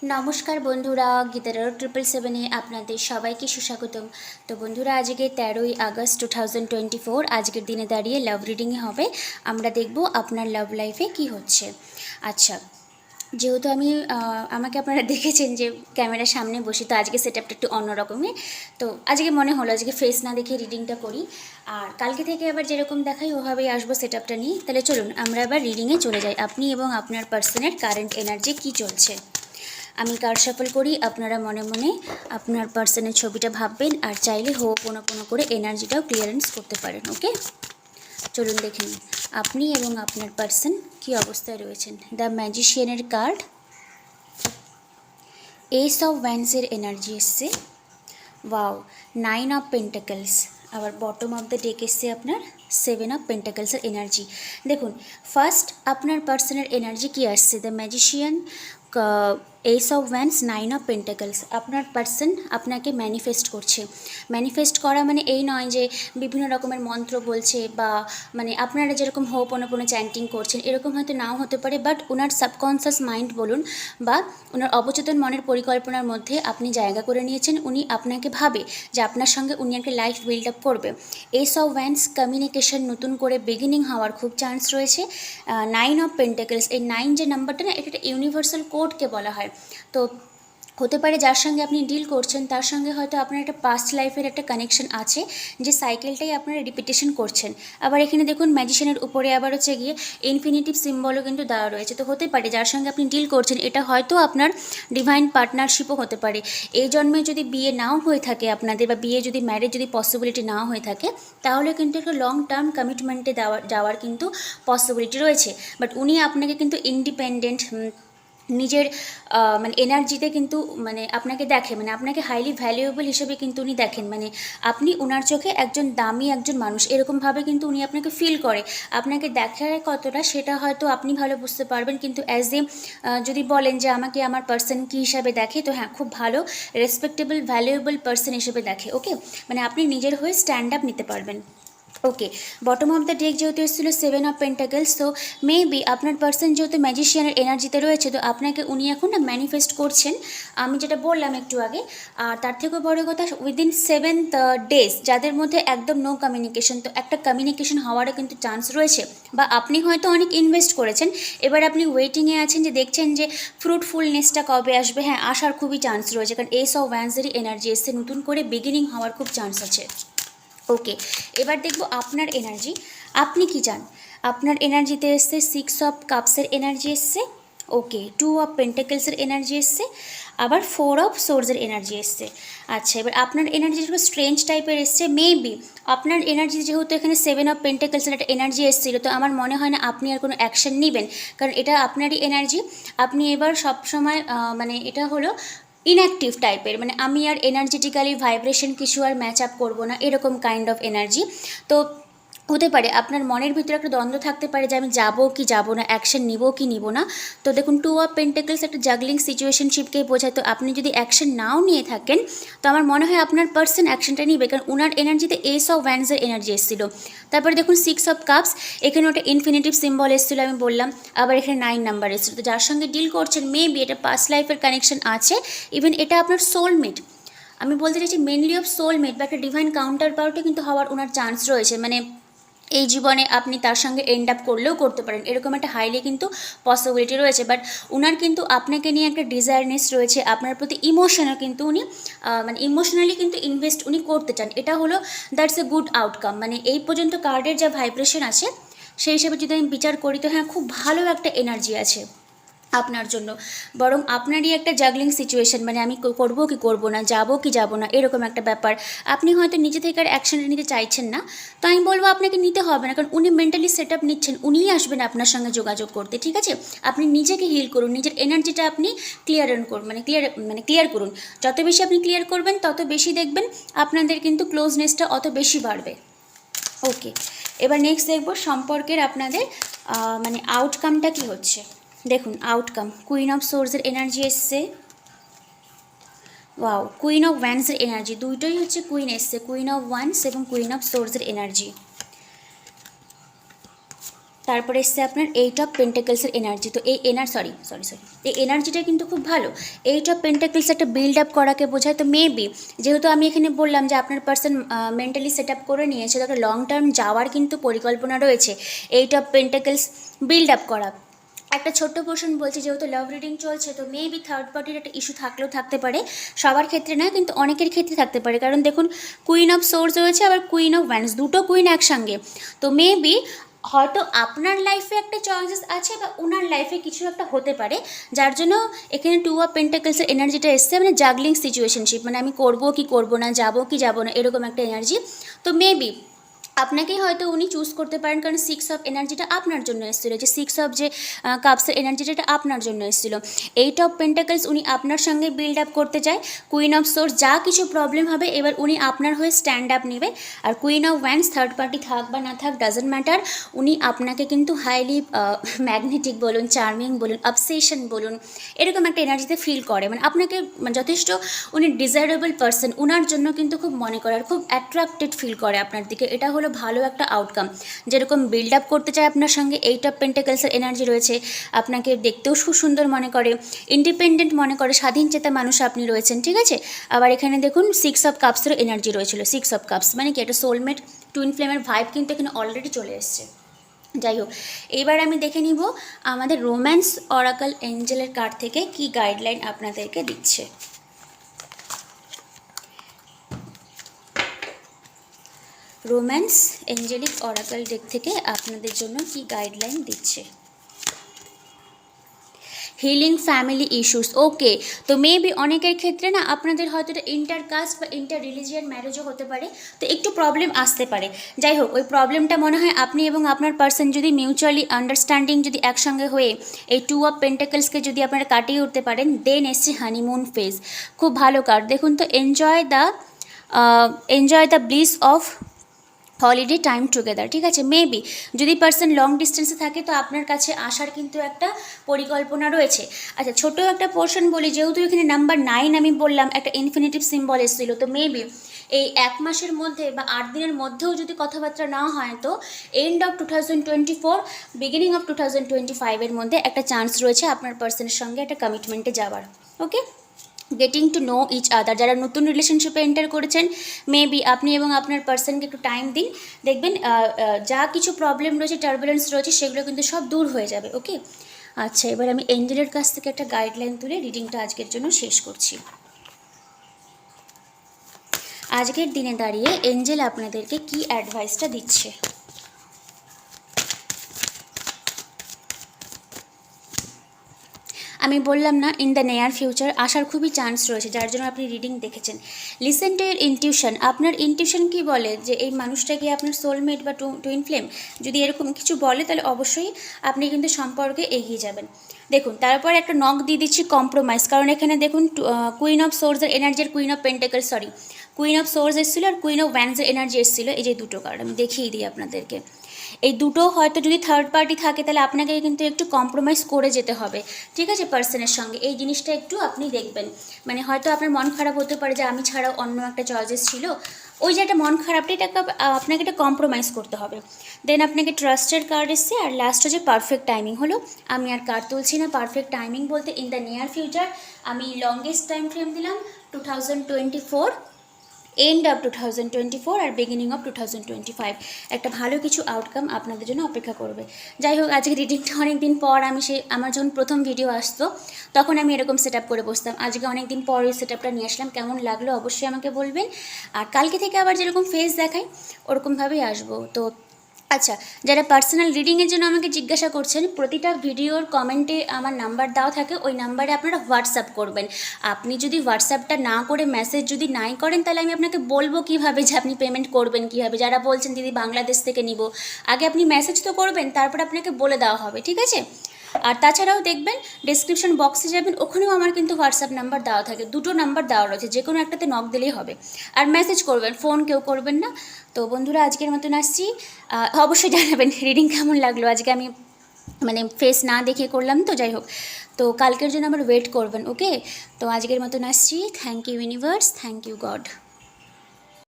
নমস্কার বন্ধুরা, গীতার 777-এ আপনাদের সবাইকে সুস্বাগতম। তো বন্ধুরা, আজকে 13ই আগস্ট 2024, আজকের দিনে দাঁড়িয়ে লাভ রিডিংয়ে হবে। আমরা দেখব আপনার লাভ লাইফে কি হচ্ছে। আচ্ছা, যেহেতু আমাকে আপনারা দেখেছেন যে ক্যামেরার সামনে বসি, তো আজকে সেটআপটা একটু অন্যরকমের। তো আজকে মনে হলো আজকে ফেস না দেখে রিডিংটা করি, আর কালকে থেকে আবার যেরকম দেখাই ওভাবেই আসবো সেটআপটা নিয়ে। তাহলে চলুন আমরা আবার রিডিংয়ে চলে যাই। আপনি এবং আপনার পার্সনের কারেন্ট এনার্জি কি চলছে। আমি কার্ড শাফল করি, আপনারা মনে মনে আপনার পার্সনের ছবিটা ভাববেন, আর চাইলে কোনো করে এনার্জিটাও ক্লিয়ারেন্স করতে পারেন। ওকে, চলুন দেখে নিন আপনি এবং আপনার পার্সন কী অবস্থায় রয়েছেন। দ্য ম্যাজিশিয়ানের কার্ড, এস অফ ওয়ান্ডসের এনার্জি এসছে, ওয়াও, 9 অফ পেন্টাকলস, আবার বটম অফ দ্য ডেক এসছে আপনার 7 অফ পেন্টাকলসের এনার্জি। দেখুন, ফার্স্ট আপনার পার্সনের এনার্জি কী আসছে, the magician, ace of wands, 9 of pentacles. আপনার পার্সন আপনাকে ম্যানিফেস্ট করছে। ম্যানিফেস্ট করা মানে এই নয় যে বিভিন্ন রকমের মন্ত্র বলছে, বা মানে আপনারা যেরকম হোপোনোপোনো চ্যান্টিং করছেন এরকম হয়তো নাও হতে পারে, বাট ওনার সাবকনসিয়াস মাইন্ড বলুন বা ওনার অবচেতন মনের পরিকল্পনার মধ্যে আপনি জায়গা করে নিয়েছেন। উনি আপনাকে ভাবে যে আপনার সঙ্গে উনি একটা লাইফ বিল্ড আপ করবে। এস অফ ওয়ান্ডস, কমিউনিকেশন, নতুন করে বিগিনিং হওয়ার খুব চান্স রয়েছে। 9 অফ পেন্টাকলস, এই 9 যে নাম্বারটা না, এটা একটা ইউনিভার্সাল কোডকে বলা হয়। তো হতে পারে যার সঙ্গে আপনি ডিল করছেন তার সঙ্গে হয়তো আপনার একটা পাস্ট লাইফের একটা কানেকশন আছে, যে সাইকেলটাই আপনারা রিপিটেশন করছেন। আবার এখানে দেখুন ম্যাজিশিয়ানের উপরে আবার হচ্ছে গিয়ে ইনফিনিটিভ সিম্বলও কিন্তু দেওয়া রয়েছে। তো হতে পারে যার সঙ্গে আপনি ডিল করছেন এটা হয়তো আপনার ডিভাইন পার্টনারশিপও হতে পারে। এই জন্মে যদি বিয়ে নাও হয়ে থাকে আপনাদের, বা বিয়ে যদি ম্যারেজ যদি পসিবিলিটি নাও হয়ে থাকে, তাহলে কিন্তু একটা লং টার্ম কমিটমেন্টে যাওয়ার কিন্তু পসিবিলিটি রয়েছে। বাট উনি আপনাকে কিন্তু ইন্ডিপেন্ডেন্ট, নিজের মানে এনার্জিতে কিন্তু মানে আপনাকে দেখে, মানে আপনাকে হাইলি ভ্যালুয়েবল হিসেবে কিন্তু উনি দেখেন। মানে আপনি ওনার চোখে একজন দামি একজন মানুষ, এরকমভাবে কিন্তু উনি আপনাকে ফিল করে। আপনাকে দেখার কতটা সেটা হয়তো আপনি ভালো বুঝতে পারবেন, কিন্তু অ্যাজ এ যদি বলেন যে আমাকে আমার পার্সন কী হিসাবে দেখে, তো হ্যাঁ, খুব ভালো রেসপেক্টেবল ভ্যালুয়েবল পার্সন হিসেবে দেখে। ওকে, মানে আপনি নিজের হয়ে স্ট্যান্ড আপ নিতে পারবেন। ওকে, বটম অফ দ্য ডেক যেহেতু এসেছিলো 7 অফ পেন্টাকলস, তো মেবি আপনার পার্সন যেহেতু ম্যাজিশিয়ানের এনার্জিতে রয়েছে, তো আপনাকে উনি এখন না ম্যানিফেস্ট করছেন, আমি যেটা বললাম একটু আগে। আর তার থেকেও বড় কথা, উইদিন 7 ডেজ যাদের মধ্যে একদম নো কমিউনিকেশন, তো একটা কমিউনিকেশন হওয়ারও কিন্তু চান্স রয়েছে। বা আপনি হয়তো অনেক ইনভেস্ট করেছেন, এবার আপনি ওয়েটিংয়ে আছেন যে দেখছেন যে ফ্রুটফুলনেসটা কবে আসবে। হ্যাঁ, আসার খুবই চান্স রয়েছে, কারণ এস অফ ওয়ান্ডসেরই এনার্জি এসছে, নতুন করে বিগিনিং হওয়ার খুব চান্স আছে। ওকে, এবার দেখব আপনার এনার্জি, আপনি কি চান। আপনার এনার্জিতে এসছে 6 অফ কাপসের এনার্জি এসছে, ওকে, 2 অফ পেন্টাকলসের এনার্জি এসছে, আবার 4 অফ সোর্সের এনার্জি এসছে। আচ্ছা, এবার আপনার এনার্জি একটু স্ট্রেঞ্জ টাইপের এসছে। মেবি আপনার এনার্জি যেহেতু এখানে 7 অফ পেন্টাকলসের একটা এনার্জি এসেছিলো, তো আমার মনে হয় না আপনি আর কোনো অ্যাকশন নেবেন, কারণ এটা আপনারই এনার্জি। আপনি এবার সবসময় মানে এটা হলো ইনঅ্যাক্টিভ টাইপের, মানে আমি আর এনার্জেটিক্যালি ভাইব্রেশন কিছু আর ম্যাচ আপ করবো না, এরকম কাইন্ড অফ এনার্জি। তো হতে পারে আপনার মনের ভিতরে একটা দ্বন্দ্ব থাকতে পারে যে আমি যাবো কি যাবো না, অ্যাকশন নিব কি নিব না। তো দেখুন, 2 অফ পেন্টাকলস একটা জাগলিং সিচুয়েশনশিপকেই বোঝায়। তো আপনি যদি অ্যাকশন নাও নিয়ে থাকেন, তো আমার মনে হয় আপনার পার্সন অ্যাকশনটা নিবে, কারণ ওনার এনার্জিতে এস অফ ওয়ান্ডসের এনার্জি এসেছিলো। তারপরে দেখুন 6 অফ কাপস, এখানে ওটা ইনফিনিটিভ সিম্বল এসেছিলো আমি বললাম, আবার এখানে 9 নাম্বার এসেছিলো। তো যার সঙ্গে ডিল করছেন মেবি এটা পাস্ট লাইফের কানেকশন আছে, ইভেন এটা আপনার সোলমেট। আমি বলতে চাইছি মেনলি অফ সোলমেট বা একটা ডিভাইন কাউন্টার পার্টও কিন্তু হওয়ার ওনার চান্স রয়েছে। মানে এই জীবনে আপনি তার সঙ্গে এন্ড আপ করলেও করতে পারেন, এরকম একটা হাইলি কিন্তু পসিবিলিটি রয়েছে। বাট উনার কিন্তু আপনাকে নিয়ে একটা ডিজায়ারনেস রয়েছে, আপনার প্রতি ইমোশনও কিন্তু উনি মানে ইমোশনালি কিন্তু ইনভেস্ট উনি করতে চান। এটা হলো দ্যাটস এ গুড আউটকাম। মানে এই পর্যন্ত কার্ডের যা ভাইব্রেশন আছে সেই হিসেবে যদি আমি বিচার করি, তো হ্যাঁ, খুব ভালো একটা এনার্জি আছে আপনার জন্য। বরং আপনারই একটা জাগলিং সিচুয়েশন, মানে আমি করবো কি করবো না, যাবো কি যাবো না, এরকম একটা ব্যাপার। আপনি হয়তো নিজে থেকে আর অ্যাকশন নিতে চাইছেন না, তো আমি বলবো আপনাকে নিতে হবে না, কারণ উনি মেন্টালি সেট আপ নিচ্ছেন, উনিই আসবেন আপনার সঙ্গে যোগাযোগ করতে। ঠিক আছে, আপনি নিজেকে হিল করুন, নিজের এনার্জিটা আপনি ক্লিয়ার করুন, মানে ক্লিয়ার করুন। যত বেশি আপনি ক্লিয়ার করবেন তত বেশি দেখবেন আপনাদের কিন্তু ক্লোজনেসটা অত বেশি বাড়বে। ওকে, এবার নেক্সট দেখবো সম্পর্কের আপনাদের মানে আউটকামটা কি হচ্ছে। দেখুন আউটকাম, কুইন অফ সোর্সের এনার্জি এসছে, ওয়াও, কুইন অফ ওয়ান্ডসের এনার্জি, দুইটাই হচ্ছে কুইন এসছে, কুইন অফ ওয়ান্ডস এবং কুইন অফ সোর্সের এনার্জি। তারপরে এসছে আপনার 8 অফ পেন্টাকেলসের এনার্জি। তো এই সরি, এই এনার্জিটা কিন্তু খুব ভালো। 8 অফ পেন্টাকেলস একটা বিল্ড আপ করাকে বোঝায়। তো মেবি যেহেতু আমি এখানে বললাম যে আপনার পার্সন মেন্টালি সেট আপ করে নিয়েছে, তো একটা লং টার্ম যাওয়ার কিন্তু পরিকল্পনা রয়েছে। 8 অফ পেন্টাকেলস বিল্ড আপ করা একটা ছোট্ট পোর্শন বলছি, যেহেতু লাভ রিডিং চলছে, তো মেবি থার্ড পার্টির একটা ইস্যু থাকলেও থাকতে পারে। সবার ক্ষেত্রে না, কিন্তু অনেকের ক্ষেত্রে থাকতে পারে। কারণ দেখুন, কুইন অফ সোর্স রয়েছে, আবার কুইন অফ ওয়ান্স, দুটো কুইন একসঙ্গে। তো মেবি হয়তো আপনার লাইফে একটা চয়েসেস আছে, বা ওনার লাইফে কিছু একটা হতে পারে, যার জন্য এখানে 2 অফ পেন্টাকেলসের এনার্জিটা এসছে, মানে জাগলিং সিচুয়েশনশিপ, মানে আমি করবো কি করবো না, যাবো কি যাবো না, এরকম একটা এনার্জি। তো মেবি আপনাকেই হয়তো উনি চুজ করতে পারেন, কারণ 6 অফ এনার্জিটা আপনার জন্য এসেছিলো, যে 6 অফ যে কাপসের এনার্জিটা, এটা আপনার জন্য এসেছিলো। 8 অফ পেন্টাকেলস উনি আপনার সঙ্গে বিল্ড আপ করতে চায়। কুইন অফ সোর্স, যা কিছু প্রবলেম হবে এবার উনি আপনার হয়ে স্ট্যান্ড আপ নেবে। আর queen of wands, third party থাক বা না থাক ডাজেন্ট ম্যাটার, উনি আপনাকে কিন্তু হাইলি ম্যাগনেটিক বলুন, চার্মিং বলুন, অবসেশন বলুন, এরকম একটা এনার্জিতে ফিল করে। মানে আপনাকে যথেষ্ট উনি ডিজায়ারেবল পার্সন, ওনার জন্য কিন্তু খুব মনে করে, আর খুব অ্যাট্রাক্টেড ফিল করে আপনার দিকে। এটা হলো ভালো একটা আউটকাম। যেরকম বিল্ড আপ করতে চায় আপনার সঙ্গে, 8 অফ পেন্টাকেলসের এনার্জি রয়েছে, আপনাকে দেখতেও খুব সুন্দর মনে করে, ইন্ডিপেন্ডেন্ট মনে করে, স্বাধীন চেতা মানুষ আপনি রয়েছেন, ঠিক আছে। আবার এখানে দেখুন 6 অফ কাপসের এনার্জি রয়েছিল। 6 অফ কাপস মানে কি, একটা সোলমেট টুইন ফ্লেমের ভাইব কিন্তু এখানে অলরেডি চলে এসছে। যাই হোক, এবার আমি দেখে নিব আমাদের রোম্যান্স অরাকল এঞ্জেলের কার্ড থেকে কি গাইডলাইন আপনাদেরকে দিচ্ছে। রোম্যান্স এঞ্জেলিক অরাকল ডেক থেকে আপনাদের জন্য কি গাইডলাইন দিচ্ছে। হিলিং ফ্যামিলি ইস্যুস, ওকে। তো মেবি অনেকের ক্ষেত্রে না, আপনাদের হয়তো এটা ইন্টার কাস্ট বা ইন্টার রিলিজিয়ান ম্যারেজও হতে পারে, তো একটু প্রবলেম আসতে পারে। যাই হোক, ওই প্রবলেমটা মনে হয় আপনি এবং আপনার পার্সন যদি মিউচুয়ালি আন্ডারস্ট্যান্ডিং যদি একসঙ্গে হয়ে এই 2 অফ পেন্টাকেলসকে যদি আপনারা কাটিয়ে উঠতে পারেন, দেন এসছে হানিমুন ফেজ। খুব ভালো কার্ড। দেখুন তো, enjoy the bliss of holiday time together, ঠিক আছে। মেবি যদি পার্সন লং ডিস্টেন্সে থাকে, তো আপনার কাছে আসার কিন্তু একটা পরিকল্পনা রয়েছে। আচ্ছা, ছোটো একটা পোর্শন বলি, যেহেতু এখানে নাম্বার 9 আমি বললাম, একটা ইনফিনিটিভ সিম্বল এসেছিলো, তো মেবি এই 1 মাসের মধ্যে বা 8 দিনের মধ্যেও যদি কথাবার্তা না হয়, তো এন্ড অফ 2024 বিগিনিং অফ 2025 মধ্যে একটা চান্স রয়েছে আপনার পার্সনের সঙ্গে একটা কমিটমেন্টে যাওয়ার। Okay, getting to know each other. যারা নতুন রিলেশনশিপে এন্টার করেছেন, মেবি আপনি এবং আপনার পার্সনকে একটু টাইম দিন, দেখবেন যা কিছু প্রবলেম রয়েছে, টার্বুলেন্স রয়েছে, সেগুলো কিন্তু সব দূর হয়ে যাবে। ওকে, আচ্ছা, এবার আমি এঞ্জেলের কাছ থেকে একটা গাইডলাইন তুলে রিডিংটা আজকের জন্য শেষ করছি। আজকের দিনে দাঁড়িয়ে এঞ্জেল আপনাদেরকে কি অ্যাডভাইসটা দিচ্ছে। আমি বললাম না, ইন দ্য নিয়ার ফিউচার আসার খুবই চান্স রয়েছে, যার জন্য আপনি রিডিং দেখেছেন। Listen to year intuition. আপনার ইনটিউশন কি বলে, যে এই মানুষটা কি আপনার সোলমেট বা টুইন ফ্লেম, যদি এরকম কিছু বলে, তাহলে অবশ্যই আপনি কিন্তু সম্পর্কে এগিয়ে যাবেন। দেখুন, তারপর একটা নক দিয়ে দিচ্ছি কম্প্রোমাইজ, কারণ এখানে দেখুন কুইন অফ সোর্সের এনার্জি আর queen of pentacle, queen of swords এসেছিলো আর কুইন অফ ওয়ান্সের এনার্জি এসেছিলো। এই যে দুটো কার্ড আমি দেখিয়ে দিই আপনাদেরকে। এই দুটো হয়তো যদি থার্ড পার্টি থাকে, তাহলে আপনাকে কিন্তু একটু কম্প্রোমাইজ করে যেতে হবে, ঠিক আছে, পার্সনের সঙ্গে। এই জিনিসটা একটু আপনি দেখবেন। মানে হয়তো আপনার মন খারাপ হতে পারে যে আমি ছাড়াও অন্য একটা চয়েস ছিল, ওই যে একটা মন খারাপটা, এটাকে আপনাকে এটা কম্প্রোমাইজ করতে হবে। দেন আপনাকে ট্রাস্টের কার্ড এসছে, আর লাস্ট হচ্ছে পারফেক্ট টাইমিং হলো। আমি আর কার্ড তুলছি না। পারফেক্ট টাইমিং বলতে ইন দ্য নিয়ার ফিউচার, আমি লংগেস্ট টাইম ফ্রেম দিলাম 2024, end of 2024 R beginning of 2025। একটা ভালো কিছু আউটকাম আপনাদের জন্য অপেক্ষা করবে। যাই হোক, আজকে রিডিংটা অনেক দিন পর, আমার যখন প্রথম ভিডিও আসতো, তখন আমি এরকম সেট আপ করে বসতাম। আজকে অনেক দিন পর ওই সেট আপটা নিয়ে আসলাম। কেমন লাগলো অবশ্যই আমাকে বলবেন। আর কালকে থেকে আবার যেরকম ফেস দেখাই, ওরকমভাবেই আসবো। তো আচ্ছা, যারা পার্সোনাল রিডিংয়ের জন্য আমাকে জিজ্ঞাসা করছেন, প্রতিটা ভিডিওর কমেন্টে আমার নাম্বার দেওয়া থাকে, ওই নাম্বারে আপনারা হোয়াটসঅ্যাপ করবেন। আপনি যদি হোয়াটসঅ্যাপটা না করে মেসেজ যদি নাই করেন, তাহলে আমি আপনাকে বলবো কীভাবে যে আপনি পেমেন্ট করবেন কীভাবে। যারা বলছেন দিদি বাংলাদেশ থেকে নিব, আগে আপনি মেসেজ তো করবেন, তারপর আপনাকে বলে দেওয়া হবে, ঠিক আছে। আর তাছাড়াও দেখবেন ডেসক্রিপশন বক্সে যাবেন, ওখানেও আমার কিন্তু হোয়াটসঅ্যাপ নাম্বার দেওয়া থাকে। দুটো নাম্বার দেওয়া রয়েছে, যে কোনো একটাতে নক দিলেই হবে। আর মেসেজ করবেন, ফোন কেউ করবেন না। তো বন্ধুরা, আজকের মতন আসছি। অবশ্যই জানাবেন রিডিং কেমন লাগলো। আজকে আমি মানে ফেস না দেখে করলাম, তো যাই হোক। তো কালকের জন্য আবার ওয়েট করবেন। ওকে, তো আজকের মতন আসছি। Thank you universe, thank you god.